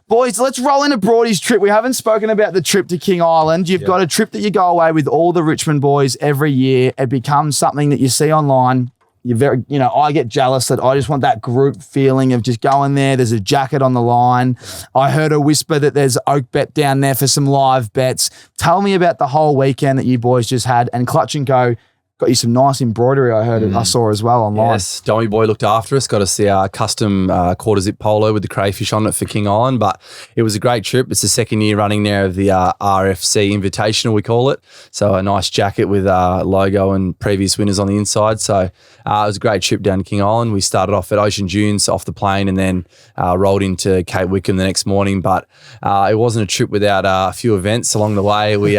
Boys, let's roll into Brodys Trip. We haven't spoken about the trip to King Island. You've got a trip that you go away with all the Richmond boys every year. It becomes something that you see online. I get jealous that I just want that group feeling of just going there. There's a jacket on the line. I heard a whisper that there's Oak Bet down there for some live bets. Tell me about the whole weekend that you boys just had and Clutch and Go got you some nice embroidery. I saw as well online. Yes, Dommy Boy looked after us, got us the custom quarter zip polo with the crayfish on it for King Island, but it was a great trip. It's the second year running there of the RFC Invitational, we call it. So a nice jacket with logo and previous winners on the inside. So it was a great trip down to King Island. We started off at Ocean Dunes off the plane and then rolled into Cape Wickham the next morning, but it wasn't a trip without a few events along the way. We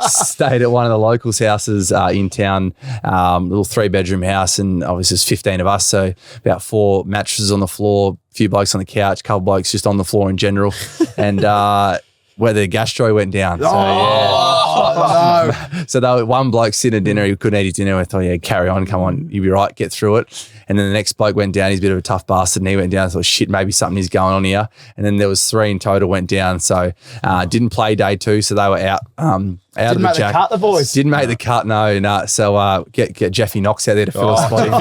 stayed at one of the locals' houses in town, little 3-bedroom house, and obviously there's 15 of us, so about 4 mattresses on the floor, a few blokes on the couch, a couple blokes just on the floor in general, and where the gastro went down. So, no. So they were, one bloke sitting at dinner, he couldn't eat his dinner. I thought, yeah, carry on, come on, you'll be right, get through it. And then the next bloke went down, he's a bit of a tough bastard, and he went down. I thought, shit, maybe something is going on here. And then there was 3 in total went down. So didn't play day 2, so they were out. Didn't make the cut, the boys. Didn't make the cut, no. So get Jeffy Knox out there to fill a spot in.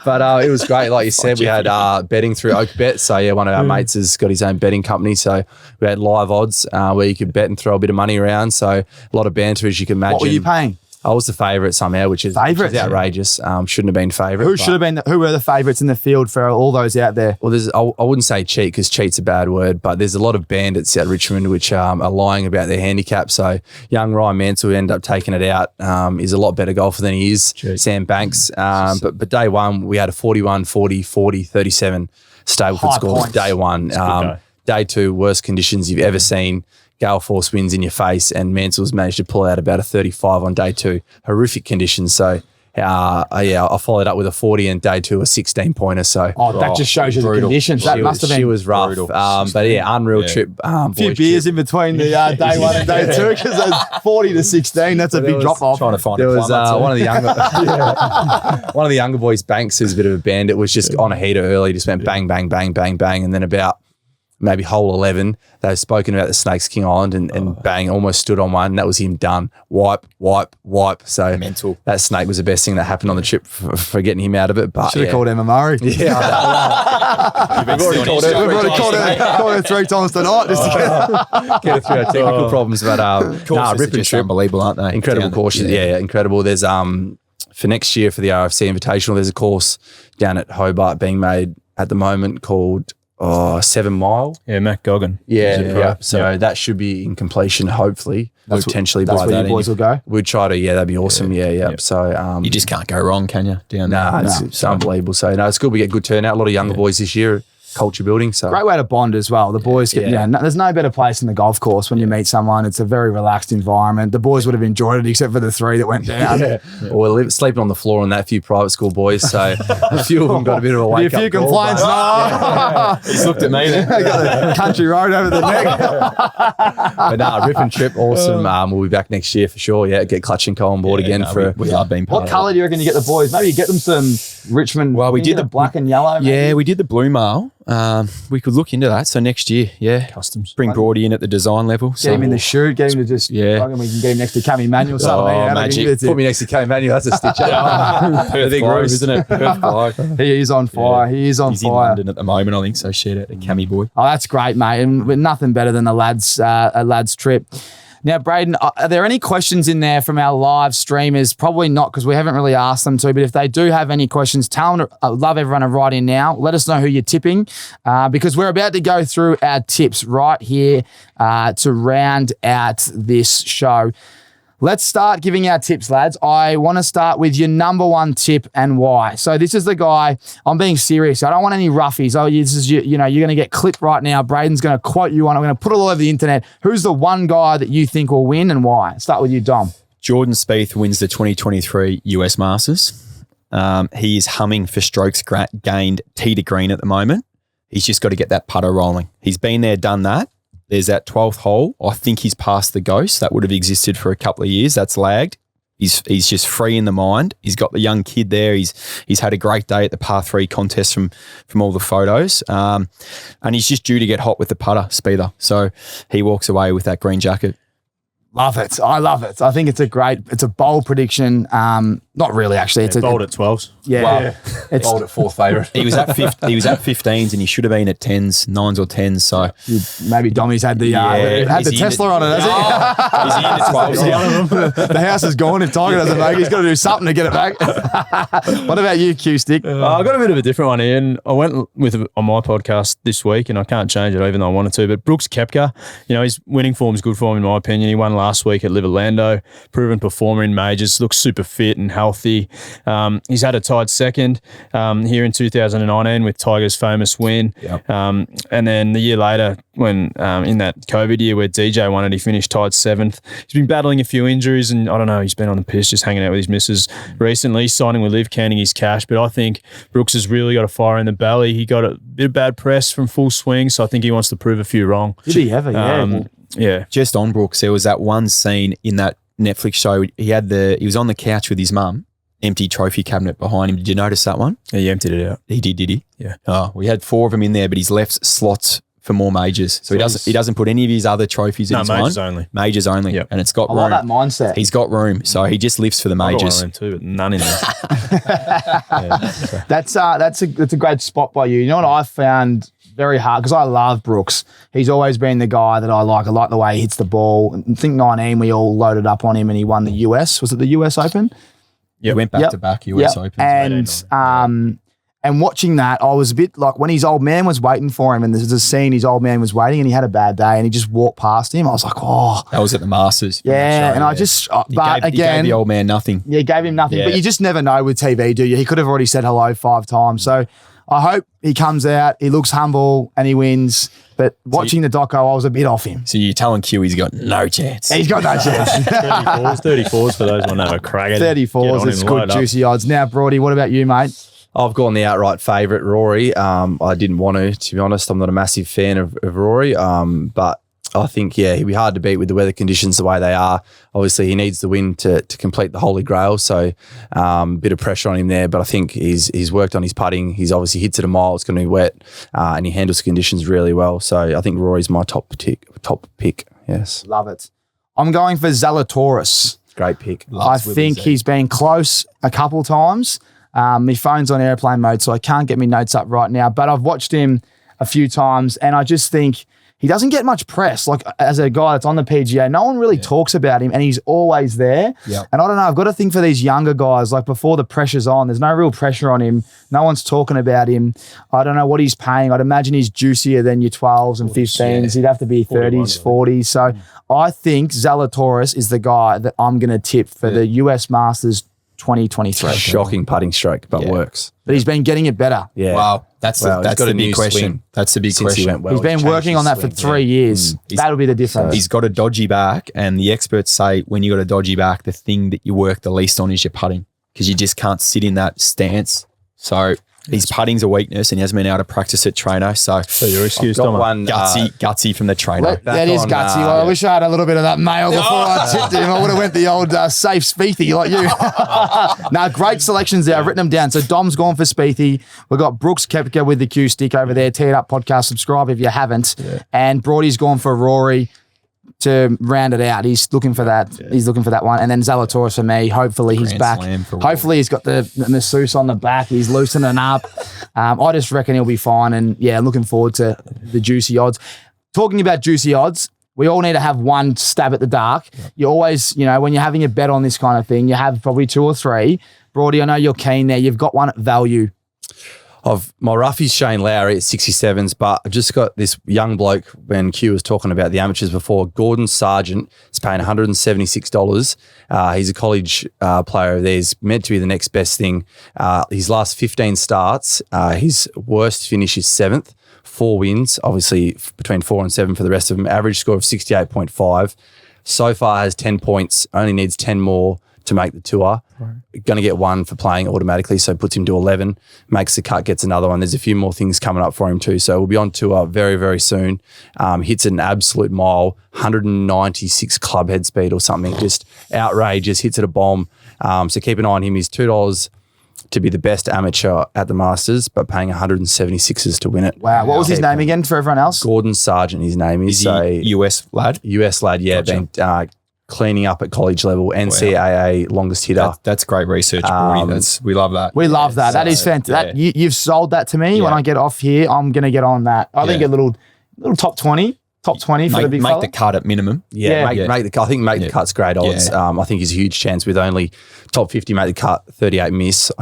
But it was great, like you said. We had betting through Oakbet. So yeah, one of our mates has got his own betting company. So we had live odds where you could bet and throw a bit of money around. So a lot of banter, as you can imagine. What were you paying? I was the favourite somehow, which is outrageous. Shouldn't have been favourite. Who should have been? Who were the favourites in the field for all those out there? Well, I wouldn't say cheat because cheat's a bad word, but there's a lot of bandits out Richmond which are lying about their handicap. So young Ryan Mansell, who ended up taking it out, is a lot better golfer than he is. Jeez. Sam Banks. But day 1, we had a 41, 40, 40, 37 Stableford score. Day 1. Day 2, worst conditions you've ever seen. Gale force winds in your face, and Mansell's managed to pull out about a 35 on day 2. Horrific conditions. So, I followed up with a 40 and day 2 a 16-pointer. So, that just shows you the conditions. That must have been. She was rough. But yeah, unreal trip. A few beers in between the day 1 and day 2 because those 40 to 16. That's a big drop off. Trying to find there was one of the younger boys, Banks, who's a bit of a bandit, was just on a heater early. Just went bang, bang, bang, bang, bang, and then about maybe hole 11, they've spoken about the Snakes King Island and bang, almost stood on one. And that was him done. Wipe. So mental. That snake was the best thing that happened on the trip for getting him out of it. But should have called Emma Murray. Yeah, we've already called her 3 times tonight just to get her through our technical problems. But rip and trip, unbelievable, aren't they? Incredible courses. Yeah, incredible. There's for next year for the RFC Invitational, there's a course down at Hobart being made at the moment called 7 Mile. Yeah, Matt Goggin. Yeah. So that should be in completion, hopefully. Potentially that's by where that you boys will go. We'd try to, that'd be awesome. Yeah. So you just can't go wrong, can you? It's unbelievable. So it's good we get good turnout. A lot of younger boys this year. Culture building. So great way to bond as well. The boys get there's no better place in the golf course when you meet someone. It's a very relaxed environment. The boys would have enjoyed it except for the 3 that went down. Well, we're sleeping on the floor on that few private school boys, so a few of them got a bit of a wake up. A few complaints. He's looked at me then. Got the country road over the neck. But rip and trip, awesome. We'll be back next year for sure. Yeah, get Clutch and Co on board again we love being part What colour do you reckon you get the boys? Maybe you get them some Richmond. Well, we did the black and yellow. Maybe? Yeah, we did the blue mail. We could look into that. So next year, customs. Bring Brody in at the design level. Get him in the shoot. Get him to just. Yeah. We can get him next to Cam Emanuel. Magic. Put me next to Cam Emanuel. That's a stitch up. Perth Globe, isn't it? Perth Globe. He is on fire. Yeah. He's in London at the moment, I think. So shout out to Cammy boy. Oh, that's great, mate. And with nothing better than a lads trip. Now, Braden, are there any questions in there from our live streamers? Probably not, because we haven't really asked them to, but if they do have any questions, tell them. I'd love everyone to write in now. Let us know who you're tipping, because we're about to go through our tips right here to round out this show. Let's start giving our tips, lads. I want to start with your number 1 tip and why. So this is the guy, I'm being serious. I don't want any roughies. This is, you're going to get clipped right now. Braden's going to quote you on. I'm going to put it all over the internet. Who's the one guy that you think will win and why? Start with you, Dom. Jordan Spieth wins the 2023 US Masters. He is humming for strokes gained tee to green at the moment. He's just got to get that putter rolling. He's been there, done that. There's that 12th hole. I think he's past the ghost. That would have existed for a couple of years. That's lagged. He's just free in the mind. He's got the young kid there. He's had a great day at the par 3 contest from all the photos. And he's just due to get hot with the putter, Speether. So he walks away with that green jacket. Love it. I love it. I think it's a bold prediction. Not really, actually. It's bold at 12s. Yeah. Well, It's Bold at fourth favourite. He was at 15s and he should have been at 10s, 9s or 10s. So maybe Dommy's had the Is he Tesla on it, has Is he in the 12s? he? The house is gone. If Tiger doesn't make it, he's got to do something to get it back. What about you, Q-Stick? I got a bit of a different one here, and I went with on my podcast this week, and I can't change it even though I wanted to. But Brooks Koepka, his winning form's good for him in my opinion. He won last week at Live Orlando, proven performer in majors, looks super fit and healthy. He's had a tied second here in 2019 with Tiger's famous win. Yep. And then the year later, when in that COVID year where DJ won it, he finished tied 7th. He's been battling a few injuries, and I don't know, he's been on the piss just hanging out with his missus recently, signing with Liv, counting his cash. But I think Brooks has really got a fire in the belly. He got a bit of bad press from Full Swing, so I think he wants to prove a few wrong. Did he ever? Yeah. Just on Brooks, there was that one scene in that Netflix show. He was on the couch with his mum, empty trophy cabinet behind him. Did you notice that one? Yeah, he emptied it out. He did he? Yeah. Oh, we had 4 of them in there, but he's left slots for more majors. So he doesn't put any of his other trophies in his majors one. only. Majors only. Yep. And it's got I room. like that mindset. He's got room. So he just lives for the I got one majors. of them too, but none in there. That's a great spot by you. You know what I found very hard, because I love Brooks. He's always been the guy that I like. I like the way he hits the ball. I think 19 we all loaded up on him and he won the US. Was it the US Open? He went back to back US Opens. And watching that, I was a bit like, when his old man was waiting for him, and there's a scene his old man was waiting and he had a bad day and he just walked past him. I was like, oh. That was at the Masters. Yeah, and I just, He gave the old man nothing. Yeah, gave him nothing. Yeah. But you just never know with TV, do you? He could have already said hello 5 times. So I hope he comes out, he looks humble and he wins. But watching the doco, I was a bit off him. So you're telling Q he's got no chance. He's got no chance. 34s for those who want to have a crack at it. 34s, it's good, juicy odds. Now, Brody, what about you, mate? I've gone the outright favourite, Rory. I didn't want to be honest. I'm not a massive fan of Rory, but I think, he'd be hard to beat with the weather conditions the way they are. Obviously, he needs the win to complete the Holy Grail, so a bit of pressure on him there. But I think he's worked on his putting. He's obviously hits it a mile. It's going to be wet, and he handles conditions really well. So I think Rory's my top pick. Yes, Love it. I'm going for Zalatoris. great pick. I think he's been close a couple times. My phone's on airplane mode, so I can't get my notes up right now. But I've watched him a few times, and I just think he doesn't get much press. Like, as a guy that's on the PGA, no one really talks about him, and he's always there. Yep. And I don't know, I've got to think for these younger guys, like before the pressure's on, there's no real pressure on him. No one's talking about him. I don't know what he's paying. I'd imagine he's juicier than your 12s and 15s. He'd have to be 30s, 40s. So I think Zalatoris is the guy that I'm going to tip for the US Masters 2023. Shocking putting stroke, but works. But he's been getting it better. Yeah. Wow. That's Well, he's got the a new big question. swing That's the big since he question. went well. He's been changed working his on that for swing, 3 years. That'll be the difference. He's got a dodgy back, and the experts say when you got a dodgy back, the thing that you work the least on is your putting, because you just can't sit in that stance. So his putting's a weakness, and he hasn't been able to practice at trainer. So you're excused, Got Dom. one gutsy from the trainer. That is on, gutsy. Well, I wish I had a little bit of that mail before I tipped him. I would have went the old safe Spiethy like you. Now, great selections there. I've written them down. So Dom's gone for Spiethy. We've got Brooks Koepka with the Q stick over there. Tee It Up podcast. Subscribe if you haven't. Yeah. And Brody's gone for Rory to round it out. He's looking for that. Yeah. He's looking for that one. And then Zalatoris for me. Hopefully he's back. Hopefully he's got the masseuse on the back. He's loosening up. I just reckon he'll be fine. And yeah, looking forward to the juicy odds. Talking about juicy odds, we all need to have one stab at the dark. Yep. You always, when you're having a bet on this kind of thing, you have probably 2 or 3. Brody, I know you're keen there. You've got one at value. Of my roughie's Shane Lowry at 67s, but I just got this young bloke when Q was talking about the amateurs before, Gordon Sargent. Is paying $176. He's a college player. There's meant to be the next best thing. His last 15 starts, his worst finish is 7th. 4 wins, obviously between 4 and 7 for the rest of them. Average score of 68.5. So far has 10 points, only needs 10 more to make the tour. Right. Going to get 1 for playing automatically, so puts him to 11, makes the cut, gets another one. There's a few more things coming up for him too, so we'll be on tour very, very soon. Hits an absolute mile, 196 club head speed or something, just outrageous, hits it a bomb. So keep an eye on him. He's $2 to be the best amateur at the Masters, but paying 176s to win it. Wow. What was his name again for everyone else? Gordon Sargent, his name is. Is he a US lad? US lad, yeah. Gotcha. cleaning up at college level, NCAA longest hitter. That's great research, Brody. We love that. We love that. That is fantastic. You've sold that to me. When I get off here, I'm going to get on that. I think a little top 20 for the big fella. Make the cut at minimum. Make the cut's great odds. I think he's a huge chance with only top 50 make the cut, 38 miss.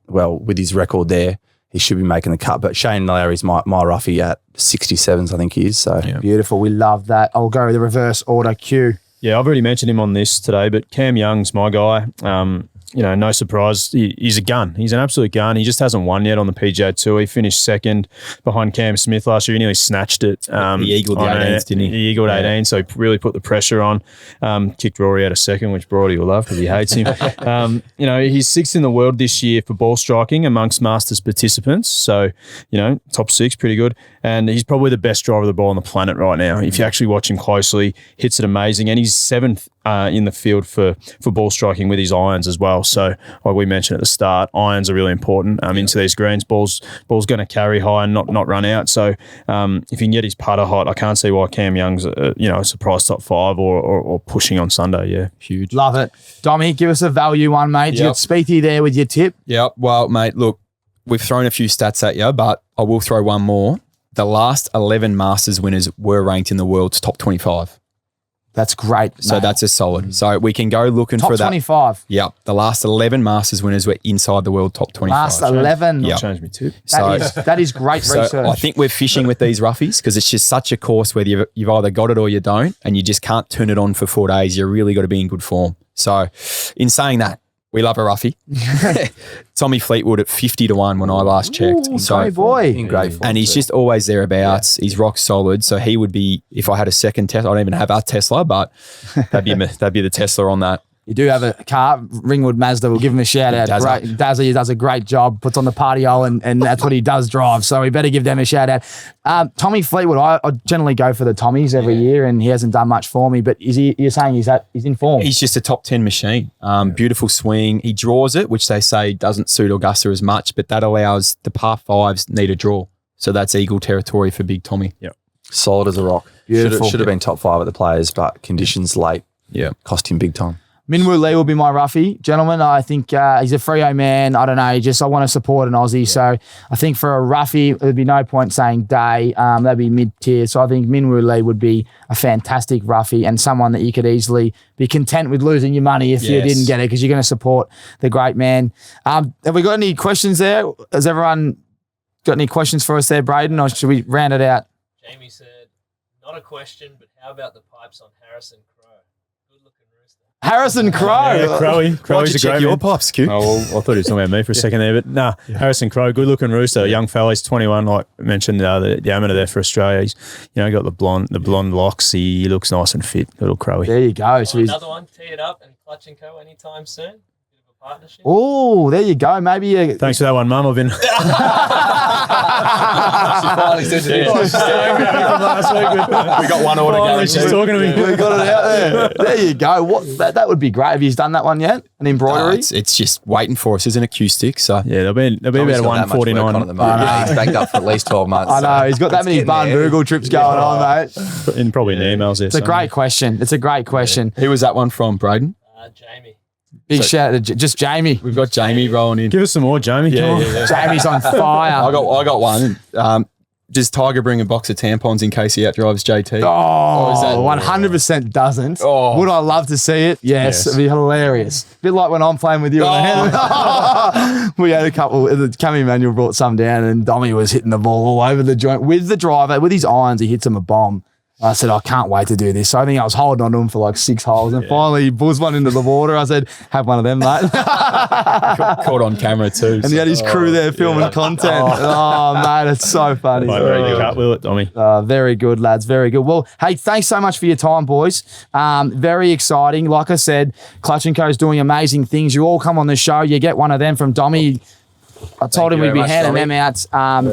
With his record there, he should be making the cut. But Shane Lowry's my roughie at 67s, I think he is. So beautiful. We love that. I'll go the reverse order Q. Yeah, I've already mentioned him on this today, but Cam Young's my guy. No surprise. He's a gun. He's an absolute gun. He just hasn't won yet on the PGA Tour. He finished second behind Cam Smith last year. He nearly snatched it. He eagled the 18s, didn't he? He eagled 18, so he really put the pressure on. Kicked Rory out a second, which Brody will love because he hates him. He's sixth in the world this year for ball striking amongst Masters participants. So, top 6, pretty good. And he's probably the best driver of the ball on the planet right now. If you actually watch him closely, hits it amazing. And he's 7th in the field for ball striking with his irons as well. So, like we mentioned at the start, irons are really important into these greens. Ball's going to carry high and not run out. So, if he can get his putter hot, I can't see why Cam Young's a surprise top 5 or pushing on Sunday. Yeah, huge. Love it. Dommy, give us a value one, mate. You got Speethy there with your tip. Yeah. Well, mate, look, we've thrown a few stats at you, but I will throw one more. The last 11 Masters winners were ranked in the world's top 25. That's great. So that's a solid. So we can go looking top for that. Top 25. Yeah. The last 11 Masters winners were inside the world top 25. Last 11. Yeah. Changed me too. That is great research. I think we're fishing with these roughies because it's just such a course where you've either got it or you don't, and you just can't turn it on for 4 days. You really got to be in good form. So in saying that, we love a roughie. Tommy Fleetwood at 50-1 when I last checked. Ooh, so boy. In great form. And he's just always thereabouts. He's rock solid. So he would be, if I had a second Tesla, I don't even have a Tesla, but that'd be the Tesla on that. You do have a car, Ringwood Mazda. We'll give him a shout out. Dazza, he does a great job, puts on the partyo, and that's what he does drive. So we better give them a shout out. Tommy Fleetwood, I generally go for the Tommies every year, and he hasn't done much for me. But you're saying he's in form? He's just a top 10 machine. Beautiful swing. He draws it, which they say doesn't suit Augusta as much, but that allows the par 5s need a draw. So that's eagle territory for Big Tommy. Yeah, solid as a rock. Beautiful. Should have been top 5 at the Players, but conditions late. Yeah, cost him big time. Minwoo Lee will be my roughie. Gentlemen, I think he's a Freo man. I don't know. I want to support an Aussie. Yeah. So I think for a roughie, there'd be no point saying Day. That'd be mid-tier. So I think Minwoo Lee would be a fantastic roughie and someone that you could easily be content with losing your money if you didn't get it because you're going to support the great man. Have we got any questions there? Has everyone got any questions for us there, Braden, or should we round it out? Jamie said, not a question, but how about the pipes on Harrison Crow? Harrison Crow. Yeah, Crowy's a great your man. pops, Q. Oh, well, I thought he was talking about me for a second there, but nah, Harrison Crow, good looking rooster, a young fella. He's 21, like I mentioned, the amateur there for Australia. He's got the blonde locks. He looks nice and fit, little Crowy. There you go. So another one, tee it up and Clutch and Co anytime soon. Partnership. Oh, there you go. Maybe thanks for that one, Mum. I've been. She finally said we got one order going. She's talking to me. We got it out there. There you go. That would be great. Have you done that one yet? An embroidery? It's just waiting for us. Isn't a Q stick. So yeah, there'll be about 149. He's backed up for at least 12 months. I know. He's got that many Barn Google trips going on, mate. And probably in the emails there. It's a great question. Who was that one from, Braden? Jamie. Big shout out to just Jamie. We've got Jamie rolling in. Give us some more, Jamie. Yeah. Jamie's on fire. I got one. Does Tiger bring a box of tampons in case he outdrives JT? Oh, 100% doesn't. Oh. Would I love to see it? Yes. It'd be hilarious. A bit like when I'm playing with you. We had a couple. The Cam Emanuel brought some down and Dommy was hitting the ball all over the joint with the driver. With his irons, he hits him a bomb. I said, I can't wait to do this. So I think I was holding on to him for like 6 holes. And finally, he buzzed one into the water. I said, have one of them, mate. Caught on camera too. And he had his crew there filming content. Oh, mate, it's so funny. Will it, Dommy? Very good, lads. Very good. Well, hey, thanks so much for your time, boys. Very exciting. Like I said, Clutch & Co is doing amazing things. You all come on the show. You get one of them from Dommy. I told him we'd be handing them out.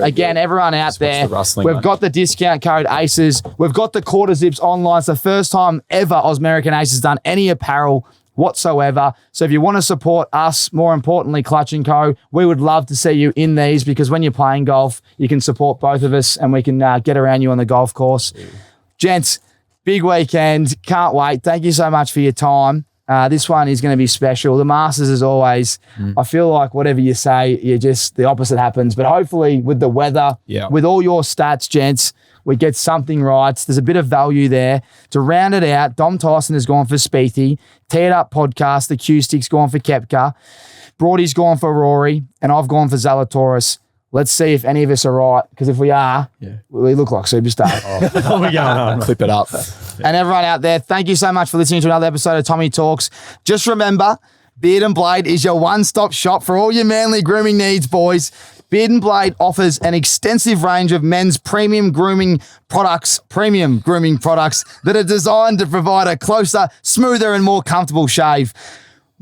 Again, everyone out there, we've got the discount code ACES. We've got the quarter zips online. It's the first time ever American Aces done any apparel whatsoever. So if you want to support us, more importantly, Clutch & Co., we would love to see you in these because when you're playing golf, you can support both of us and we can get around you on the golf course. Gents, Big weekend. Can't wait. Thank you so much for your time. This one is going to be special. The Masters, as always, I feel like whatever you say, the opposite happens. But hopefully with the weather, with all your stats, gents, we get something right. There's a bit of value there. To round it out, Dom Tyson has gone for Spiethy. Teared Up Podcast, the Q-Stick's gone for Koepka. Brody's gone for Rory. And I've gone for Zalatoris. Let's see if any of us are right, because if we are, we look like superstars. What are we going on? Clip it up. And everyone out there, thank you so much for listening to another episode of Tommy Talks. Just remember, Beard and Blade is your one-stop shop for all your manly grooming needs, boys. Beard and Blade offers an extensive range of men's premium grooming products that are designed to provide a closer, smoother, and more comfortable shave.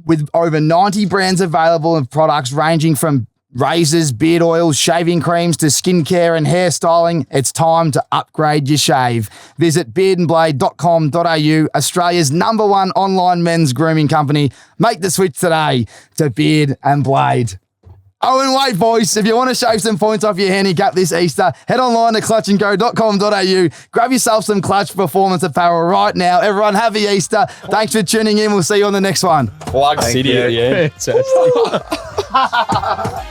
With over 90 brands available of products ranging from razors, beard oils, shaving creams to skincare and hairstyling, it's time to upgrade your shave. Visit beardandblade.com.au, Australia's #1 online men's grooming company. Make the switch today to Beard and Blade. Oh, and wait, boys, if you want to shave some points off your handicap this Easter, head online to clutchandgo.com.au. Grab yourself some Clutch Performance apparel right now. Everyone, happy Easter. Thanks for tuning in. We'll see you on the next one. Plug City at the end.